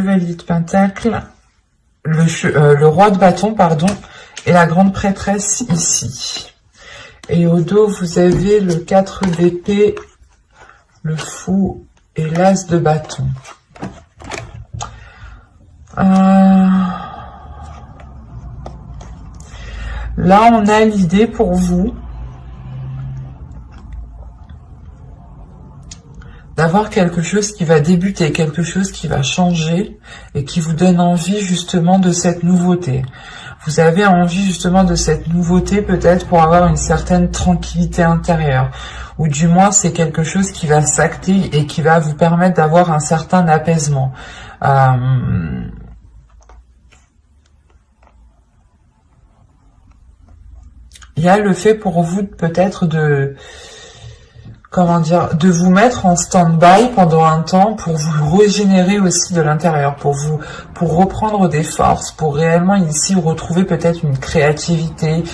Chevalier de Pentacle, le roi de bâton, pardon, et la grande prêtresse ici. Et au dos, vous avez le 4 d'épée, le fou et l'as de bâton. Là, on a l'idée pour vous d'avoir quelque chose qui va débuter, quelque chose qui va changer et qui vous donne envie justement de cette nouveauté. Vous avez envie justement de cette nouveauté peut-être pour avoir une certaine tranquillité intérieure. Ou du moins c'est quelque chose qui va s'acter et qui va vous permettre d'avoir un certain apaisement. Il y a le fait pour vous peut-être de... comment dire, de vous mettre en stand-by pendant un temps pour vous régénérer aussi de l'intérieur, pour reprendre des forces, pour réellement ici retrouver peut-être une créativité,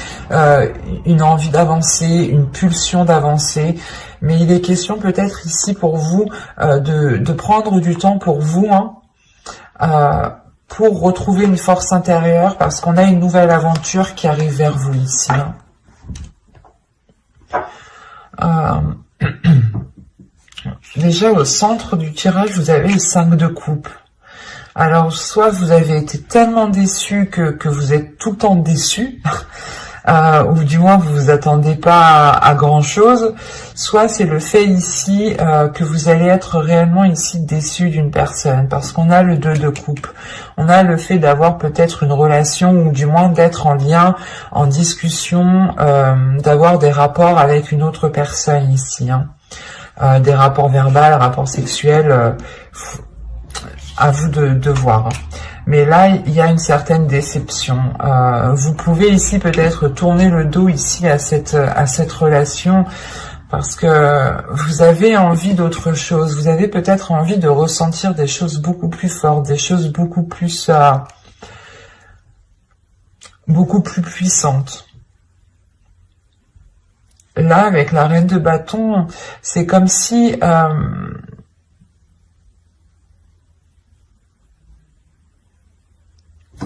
une envie d'avancer, une pulsion d'avancer. Mais il est question peut-être ici pour vous de prendre du temps pour vous, pour retrouver une force intérieure, parce qu'on a une nouvelle aventure qui arrive vers vous ici. Déjà au centre du tirage vous avez le 5 de coupe. Alors soit vous avez été tellement déçu que vous êtes tout le temps déçu, ou du moins vous vous attendez pas à grand chose, soit c'est le fait ici que vous allez être réellement ici déçu d'une personne, parce qu'on a le 2 de coupe. On a le fait d'avoir peut-être une relation, ou du moins d'être en lien, en discussion, d'avoir des rapports avec une autre personne ici, des rapports verbaux, rapports sexuels, à vous de voir. Mais là, il y a une certaine déception. Vous pouvez ici peut-être tourner le dos ici à cette relation, parce que vous avez envie d'autre chose. Vous avez peut-être envie de ressentir des choses beaucoup plus fortes, des choses beaucoup plus puissantes. Là, avec la reine de bâton, c'est comme si...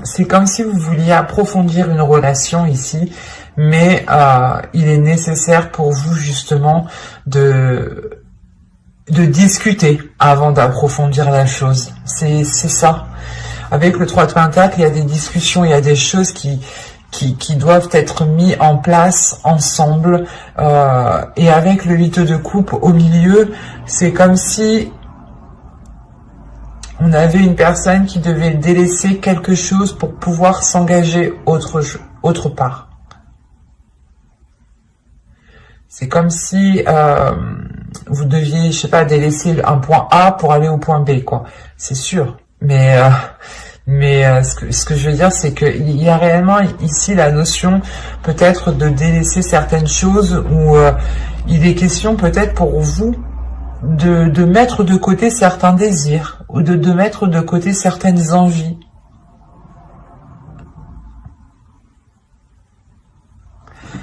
c'est comme si vous vouliez approfondir une relation ici, mais il est nécessaire pour vous justement de discuter avant d'approfondir la chose. C'est ça. Avec le 3 de Pentacle, il y a des discussions, il y a des choses qui doivent être mis en place ensemble. Et avec le 8 de coupe au milieu, c'est comme si on avait une personne qui devait délaisser quelque chose pour pouvoir s'engager autre part. C'est comme si vous deviez, je sais pas, délaisser un point A pour aller au point B, quoi. C'est sûr. Mais ce que je veux dire, c'est qu'il y a réellement ici la notion peut-être de délaisser certaines choses, où il est question peut-être pour vous de mettre de côté certains désirs, ou de mettre de côté certaines envies.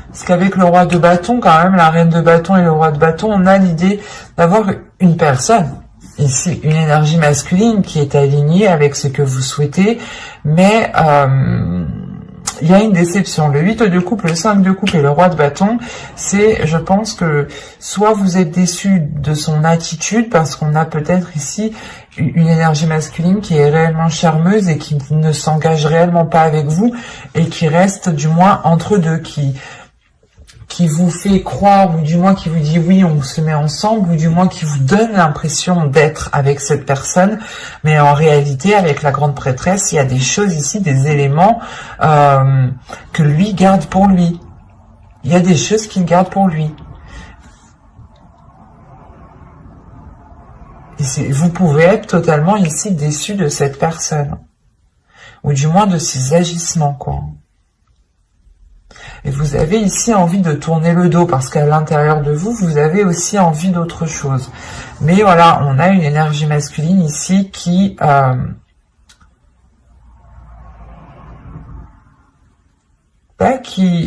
Parce qu'avec le roi de bâton, quand même, la reine de bâton et le roi de bâton, on a l'idée d'avoir une personne, ici, une énergie masculine qui est alignée avec ce que vous souhaitez, mais il y a une déception. Le 8 de coupe, le 5 de coupe et le roi de bâton, c'est, je pense que soit vous êtes déçu de son attitude, parce qu'on a peut-être ici une énergie masculine qui est réellement charmeuse et qui ne s'engage réellement pas avec vous, et qui reste du moins entre deux, qui vous fait croire, ou du moins qui vous dit oui, on se met ensemble, ou du moins qui vous donne l'impression d'être avec cette personne, mais en réalité, avec la grande prêtresse, il y a des choses ici, des éléments que lui garde pour lui. Il y a des choses qu'il garde pour lui. Et vous pouvez être totalement ici déçu de cette personne, ou du moins de ses agissements, quoi. Et vous avez ici envie de tourner le dos, parce qu'à l'intérieur de vous, vous avez aussi envie d'autre chose. Mais voilà, on a une énergie masculine ici qui...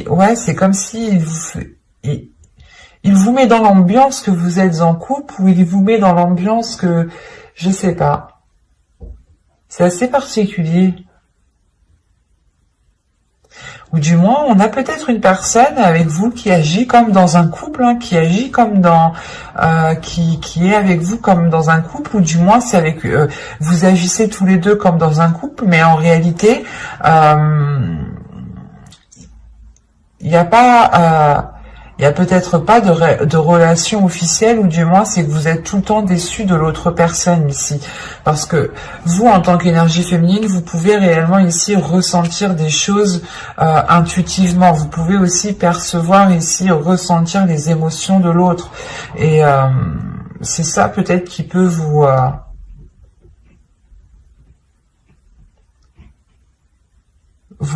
ouais, c'est comme si il vous met dans l'ambiance que vous êtes en couple, ou il vous met dans l'ambiance que... je sais pas. C'est assez particulier. Ou du moins, on a peut-être une personne avec vous qui agit comme dans un couple, hein, qui agit comme dans, qui est avec vous comme dans un couple, ou du moins c'est avec, vous agissez tous les deux comme dans un couple, mais en réalité, il n'y a pas, il y a peut-être pas de relation officielle, ou du moins c'est que vous êtes tout le temps déçu de l'autre personne ici. Parce que vous, en tant qu'énergie féminine, vous pouvez réellement ici ressentir des choses intuitivement. Vous pouvez aussi percevoir ici, ressentir les émotions de l'autre. Et c'est ça peut-être qui peut vous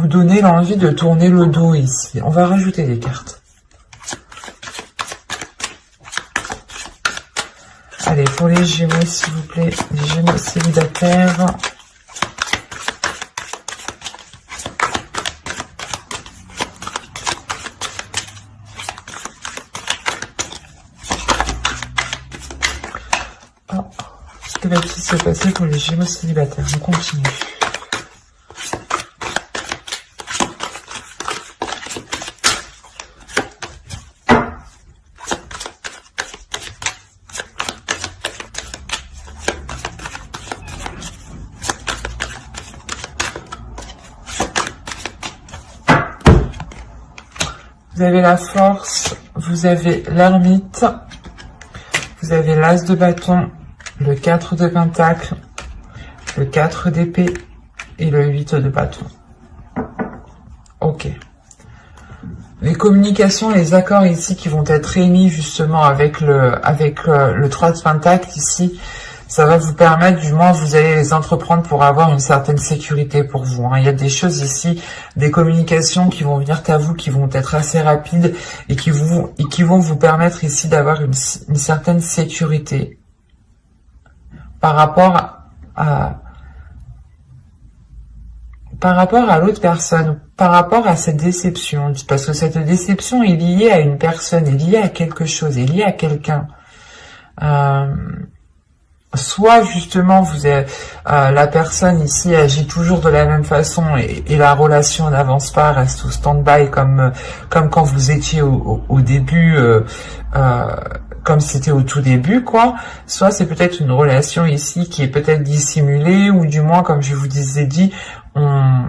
donner l'envie de tourner le dos ici. On va rajouter des cartes. Allez, pour les Gémeaux, s'il vous plaît, les Gémeaux célibataires. Oh, que va-t-il se passer pour les Gémeaux célibataires? On continue. Vous avez la force, vous avez l'ermite, vous avez l'as de bâton, le 4 de pentacle, le 4 d'épée et le 8 de bâton. Ok. Les communications, les accords ici qui vont être émis justement avec le 3 de pentacle ici, ça va vous permettre, du moins vous allez les entreprendre pour avoir une certaine sécurité pour vous. Hein. Il y a des choses ici, des communications qui vont venir à vous, qui vont être assez rapides et qui vont vous permettre ici d'avoir une certaine sécurité par rapport à l'autre personne, par rapport à cette déception, parce que cette déception est liée à une personne, est liée à quelque chose, est liée à quelqu'un. Soit justement la personne ici agit toujours de la même façon et la relation n'avance pas, reste au stand-by comme quand vous étiez au début, comme c'était au tout début, quoi. Soit c'est peut-être une relation ici qui est peut-être dissimulée, ou du moins, comme je vous disais dit, on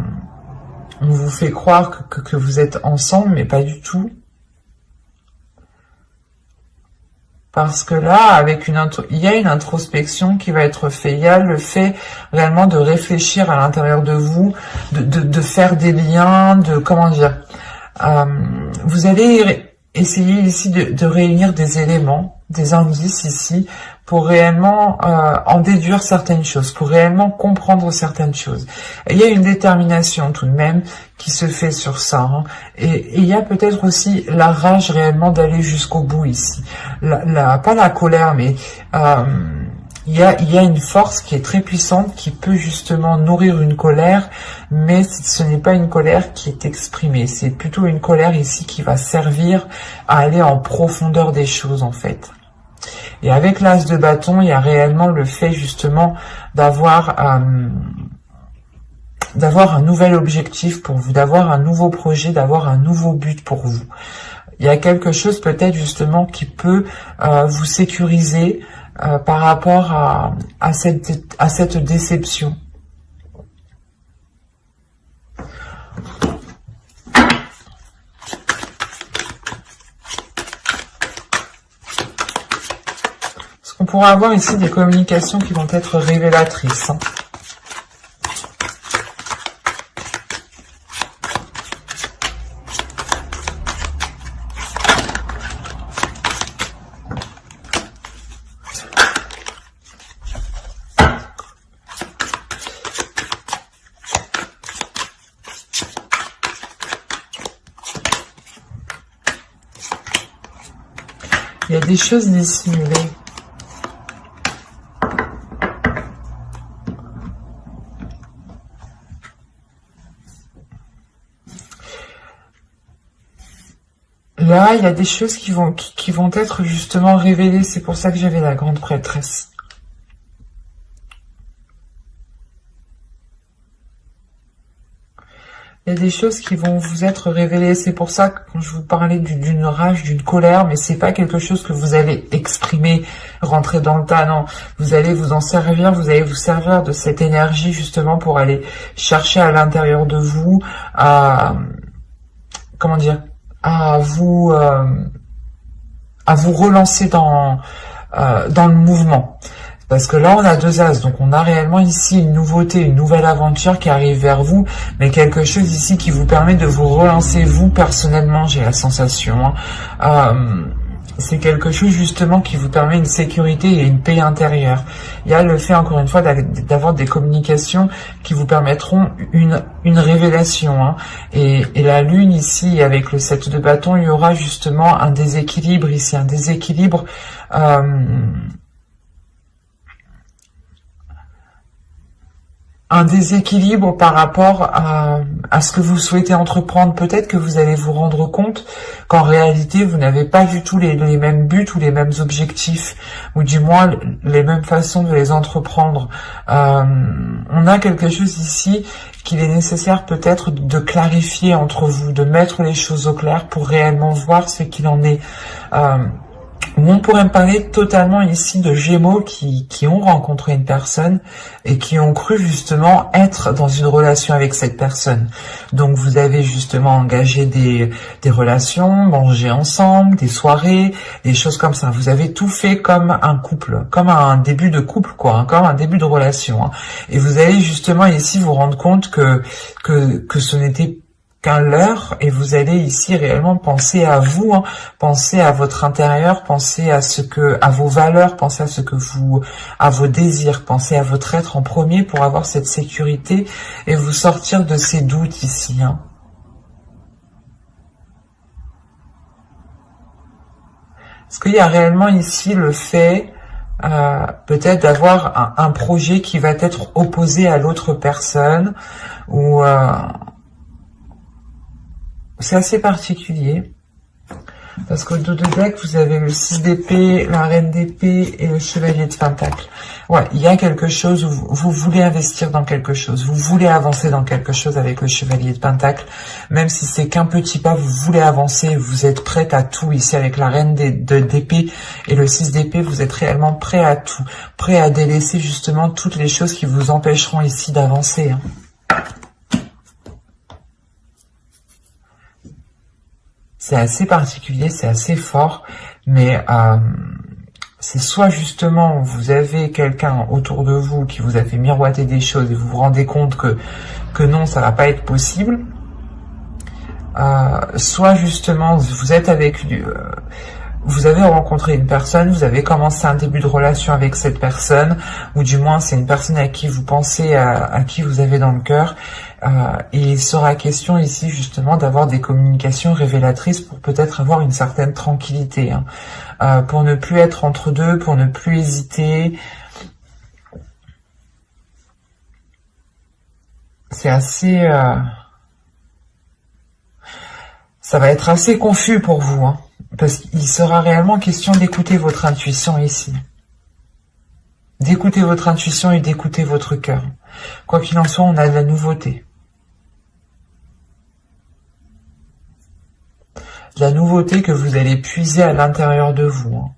vous fait croire que vous êtes ensemble, mais pas du tout. Parce que là, il y a une introspection qui va être faite. Il y a le fait réellement de réfléchir à l'intérieur de vous, de faire des liens, comment dire. Vous allez essayer ici de réunir des éléments, des indices ici, pour réellement en déduire certaines choses, pour réellement comprendre certaines choses. Et il y a une détermination tout de même qui se fait sur ça. Hein. Et il y a peut-être aussi la rage réellement d'aller jusqu'au bout ici. Pas la colère, mais il y a une force qui est très puissante qui peut justement nourrir une colère, mais ce n'est pas une colère qui est exprimée. C'est plutôt une colère ici qui va servir à aller en profondeur des choses en fait. Et avec l'as de bâton, il y a réellement le fait justement d'avoir un nouvel objectif pour vous, d'avoir un nouveau projet, d'avoir un nouveau but pour vous. Il y a quelque chose peut-être justement qui peut vous sécuriser par rapport à cette déception. On pourra avoir ici des communications qui vont être révélatrices. Hein. Il y a des choses dissimulées. Là, il y a des choses qui vont être justement révélées. C'est pour ça que j'avais la grande prêtresse. Il y a des choses qui vont vous être révélées. C'est pour ça que quand je vous parlais d'une rage, d'une colère, mais c'est pas quelque chose que vous allez exprimer, rentrer dans le tas, non. Vous allez vous en servir, vous allez vous servir de cette énergie justement pour aller chercher à l'intérieur de vous, comment dire, à vous relancer dans le mouvement. Parce que là, on a 2 as, donc on a réellement ici une nouveauté, une nouvelle aventure qui arrive vers vous, mais quelque chose ici qui vous permet de vous relancer vous personnellement, j'ai la sensation. C'est quelque chose justement qui vous permet une sécurité et une paix intérieure. Il y a le fait, encore une fois, d'avoir des communications qui vous permettront une révélation. Et la lune ici, avec le 7 de bâton, il y aura justement un déséquilibre ici, un déséquilibre... un déséquilibre par rapport à ce que vous souhaitez entreprendre. Peut-être que vous allez vous rendre compte qu'en réalité, vous n'avez pas du tout les mêmes buts ou les mêmes objectifs, ou du moins les mêmes façons de les entreprendre. On a quelque chose ici qu'il est nécessaire peut-être de clarifier entre vous, de mettre les choses au clair pour réellement voir ce qu'il en est. On pourrait me parler totalement ici de Gémeaux qui ont rencontré une personne et qui ont cru justement être dans une relation avec cette personne. Donc vous avez justement engagé des relations, mangé ensemble, des soirées, des choses comme ça. Vous avez tout fait comme un couple, comme un début de couple, quoi, comme un début de relation. Et vous allez justement ici vous rendre compte que ce n'était qu'un leurre, et vous allez ici réellement penser à vous, penser à votre intérieur, penser à vos valeurs, penser à vos désirs, penser à votre être en premier pour avoir cette sécurité et vous sortir de ces doutes ici. Est-ce qu'il y a réellement ici le fait peut-être d'avoir un projet qui va être opposé à l'autre personne, ou c'est assez particulier, parce qu'au dos de deck, vous avez le 6 d'épée, la reine d'épée et le chevalier de pentacle. Ouais, il y a quelque chose où vous voulez investir dans quelque chose, vous voulez avancer dans quelque chose avec le chevalier de pentacle, même si c'est qu'un petit pas, vous voulez avancer, vous êtes prête à tout. Ici, avec la reine d'épée et le 6 d'épée, vous êtes réellement prêt à tout, prêt à délaisser justement toutes les choses qui vous empêcheront ici d'avancer. C'est assez particulier, c'est assez fort, mais c'est soit justement vous avez quelqu'un autour de vous qui vous a fait miroiter des choses et vous vous rendez compte que non, ça va pas être possible, soit justement vous êtes avec vous avez rencontré une personne, vous avez commencé un début de relation avec cette personne, ou du moins c'est une personne à qui vous pensez, à qui vous avez dans le cœur, et il sera question ici justement d'avoir des communications révélatrices pour peut-être avoir une certaine tranquillité, pour ne plus être entre deux, pour ne plus hésiter. C'est assez... ça va être assez confus pour vous, parce qu'il sera réellement question d'écouter votre intuition ici. D'écouter votre intuition et d'écouter votre cœur. Quoi qu'il en soit, on a de la nouveauté. De la nouveauté que vous allez puiser à l'intérieur de vous.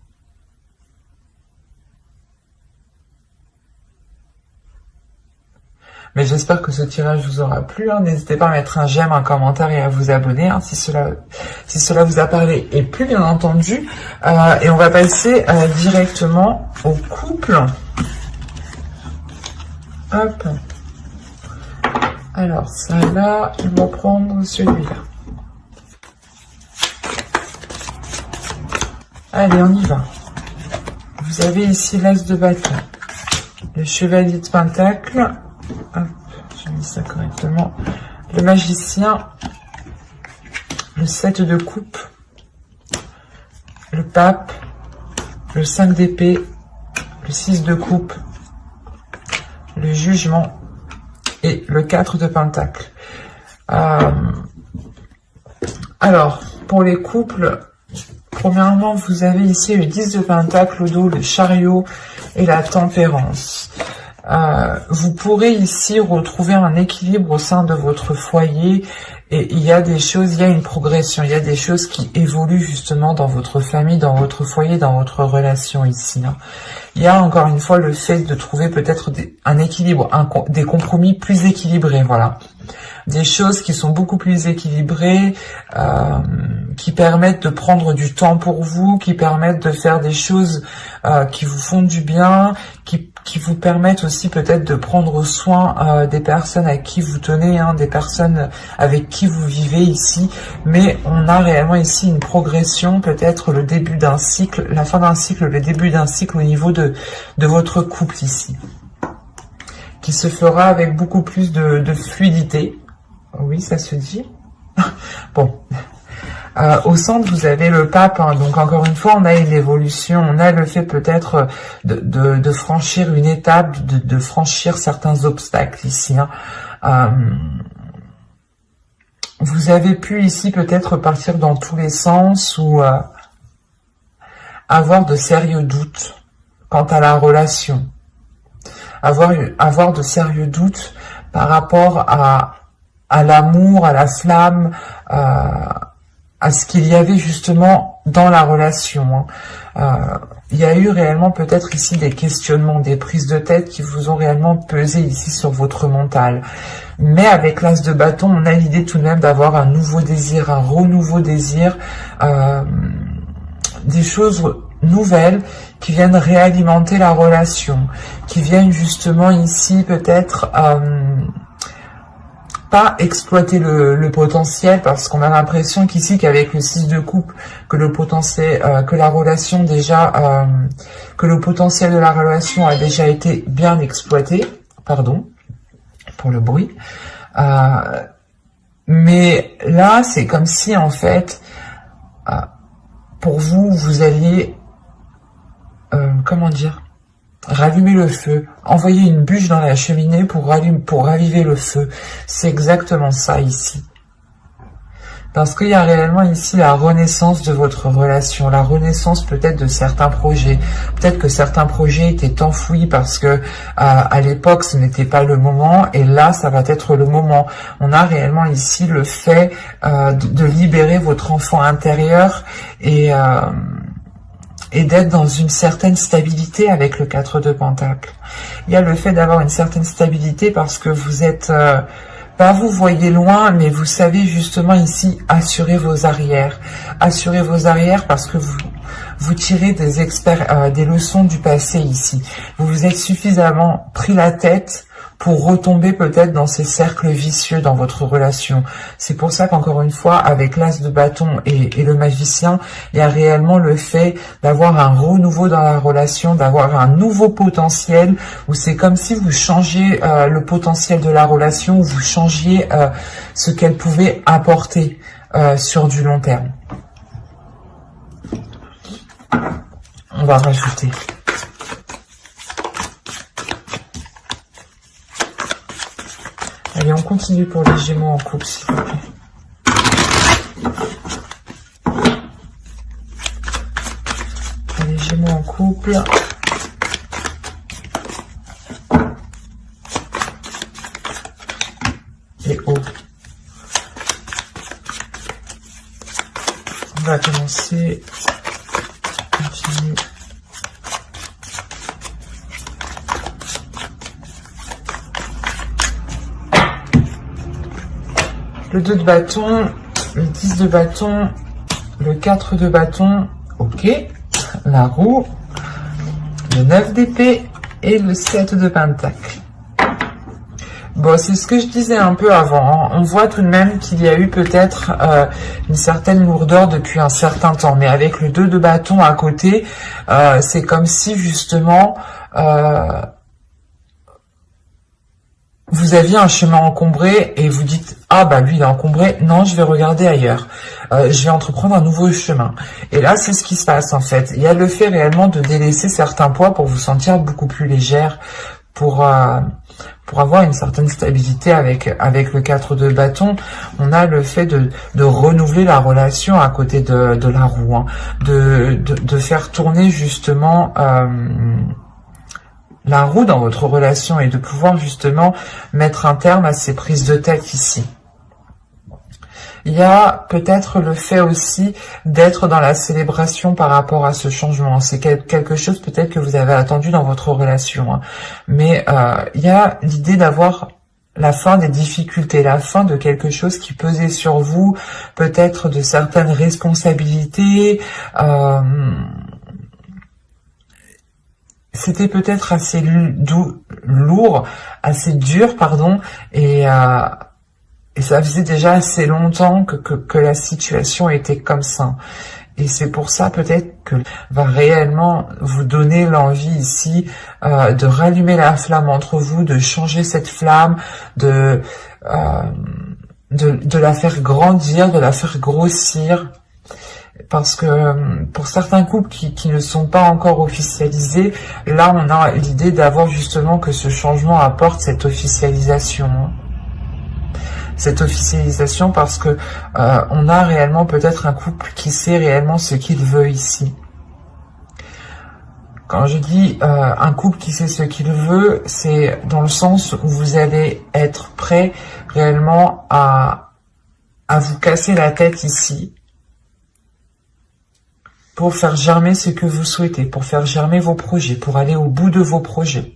Mais j'espère que ce tirage vous aura plu. N'hésitez pas à mettre un j'aime, un commentaire et à vous abonner si cela vous a parlé et plu, bien entendu. Et on va passer directement au couple. Hop. Alors, ça là, on va prendre celui-là. Allez, on y va. Vous avez ici l'as de bâton, le chevalier de pentacle, hop, j'ai mis ça correctement, le magicien, le 7 de coupe, le pape, le 5 d'épée, le 6 de coupe, le jugement et le 4 de pentacle. Alors, pour les couples, premièrement, vous avez ici le 10 de pentacle au dos, le chariot et la tempérance. vous pourrez ici retrouver un équilibre au sein de votre foyer, et il y a des choses, il y a une progression, il y a des choses qui évoluent justement dans votre famille, dans votre foyer, dans votre relation ici. Hein. Il y a encore une fois le fait de trouver peut-être un équilibre, des compromis plus équilibrés, voilà. Des choses qui sont beaucoup plus équilibrées, qui permettent de prendre du temps pour vous, qui permettent de faire des choses qui vous font du bien, qui vous permettent aussi peut-être de prendre soin des personnes à qui vous tenez, hein, des personnes avec qui vous vivez ici. Mais on a réellement ici une progression, peut-être le début d'un cycle, la fin d'un cycle, le début d'un cycle au niveau de votre couple ici, qui se fera avec beaucoup plus de fluidité. Oui, ça se dit. Bon. Au centre, vous avez le pape, hein, donc encore une fois, on a une évolution, on a le fait peut-être de franchir une étape, de franchir certains obstacles ici. Hein. Vous avez pu ici peut-être partir dans tous les sens ou avoir de sérieux doutes quant à la relation. Avoir de sérieux doutes par rapport à l'amour, à la flamme, à ce qu'il y avait justement dans la relation. Hein. Il y a eu réellement peut-être ici des questionnements, des prises de tête qui vous ont réellement pesé ici sur votre mental. Mais avec l'as de bâton, on a l'idée tout de même d'avoir un nouveau désir, un renouveau désir, des choses nouvelles qui viennent réalimenter la relation, qui viennent justement ici peut-être pas exploiter le potentiel, parce qu'on a l'impression qu'ici qu'avec le 6 de coupe, que le potentiel, que la relation déjà, que le potentiel de la relation a déjà été bien exploité, pardon pour le bruit, mais là c'est comme si en fait pour vous, vous alliez comment dire, rallumer le feu, envoyer une bûche dans la cheminée pour raviver le feu. C'est exactement ça ici. Parce qu'il y a réellement ici la renaissance de votre relation, la renaissance peut-être de certains projets. Peut-être que certains projets étaient enfouis parce que à l'époque ce n'était pas le moment, et là ça va être le moment. On a réellement ici le fait de libérer votre enfant intérieur et d'être dans une certaine stabilité avec le 4 de Pentacle. Il y a le fait d'avoir une certaine stabilité parce que vous êtes, pas vous voyez loin, mais vous savez justement ici assurer vos arrières. Assurer vos arrières parce que vous tirez des leçons du passé ici. Vous vous êtes suffisamment pris la tête pour retomber peut-être dans ces cercles vicieux dans votre relation. C'est pour ça qu'encore une fois, avec l'as de bâton et le magicien, il y a réellement le fait d'avoir un renouveau dans la relation, d'avoir un nouveau potentiel, où c'est comme si vous changiez le potentiel de la relation, où vous changiez ce qu'elle pouvait apporter sur du long terme. On va rajouter. Allez, on continue pour les Gémeaux en couple, s'il vous plaît. Les Gémeaux en couple. Et haut. On va commencer. Continue. Le 2 de bâton, le 10 de bâton, le 4 de bâton, ok, la roue, le 9 d'épée et le 7 de pentacle. Bon, c'est ce que je disais un peu avant, hein. On voit tout de même qu'il y a eu peut-être une certaine lourdeur depuis un certain temps, mais avec le 2 de bâton à côté, c'est comme si justement... vous aviez un chemin encombré et vous dites « Ah bah lui il est encombré, non je vais regarder ailleurs, je vais entreprendre un nouveau chemin ». Et là c'est ce qui se passe en fait. Il y a le fait réellement de délaisser certains poids pour vous sentir beaucoup plus légère, pour avoir une certaine stabilité avec le 4 de bâton. On a le fait de renouveler la relation à côté de la roue, hein, de faire tourner justement... la roue dans votre relation et de pouvoir justement mettre un terme à ces prises de tête ici. Il y a peut-être le fait aussi d'être dans la célébration par rapport à ce changement. C'est quelque chose peut-être que vous avez attendu dans votre relation. Hein. Mais il y a l'idée d'avoir la fin des difficultés, la fin de quelque chose qui pesait sur vous, peut-être de certaines responsabilités. C'était peut-être assez lourd, assez dur, pardon, et ça faisait déjà assez longtemps que la situation était comme ça. Et c'est pour ça peut-être que va réellement vous donner l'envie ici de rallumer la flamme entre vous, de changer cette flamme, de la faire grandir, de la faire grossir. Parce que pour certains couples qui ne sont pas encore officialisés, là on a l'idée d'avoir justement que ce changement apporte cette officialisation. Cette officialisation parce que on a réellement peut-être un couple qui sait réellement ce qu'il veut ici. Quand je dis un couple qui sait ce qu'il veut, c'est dans le sens où vous allez être prêt réellement à vous casser la tête ici pour faire germer ce que vous souhaitez, pour faire germer vos projets, pour aller au bout de vos projets.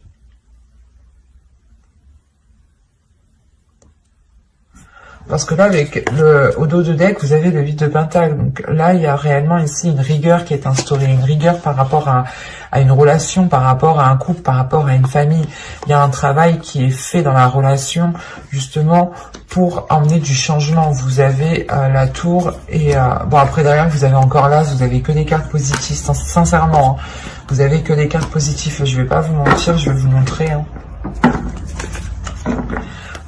Parce que là, avec au dos de deck, vous avez le 8 de Pentacle. Donc là, il y a réellement ici une rigueur qui est instaurée. Une rigueur par rapport à une relation, par rapport à un couple, par rapport à une famille. Il y a un travail qui est fait dans la relation, justement, pour emmener du changement. Vous avez la tour et... bon, après, derrière, vous avez encore l'As. Vous avez que des cartes positives. Sincèrement, hein, vous avez que des cartes positives. Je vais pas vous mentir, je vais vous montrer. Hein.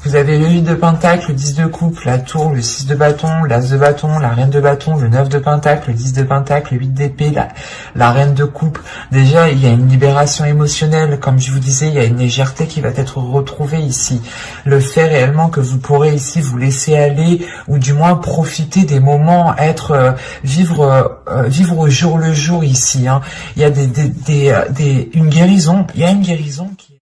Vous avez le 8 de Pentacle, le 10 de coupe, la tour, le 6 de bâton, l'As de bâton, la reine de bâton, le 9 de Pentacle, le 10 de Pentacle, le 8 d'épée, la reine de coupe. Déjà, il y a une libération émotionnelle. Comme je vous disais, il y a une légèreté qui va être retrouvée ici. Le fait réellement que vous pourrez ici vous laisser aller, ou du moins profiter des moments, vivre au jour le jour ici. Hein. Il y a une guérison. Il y a une guérison qui...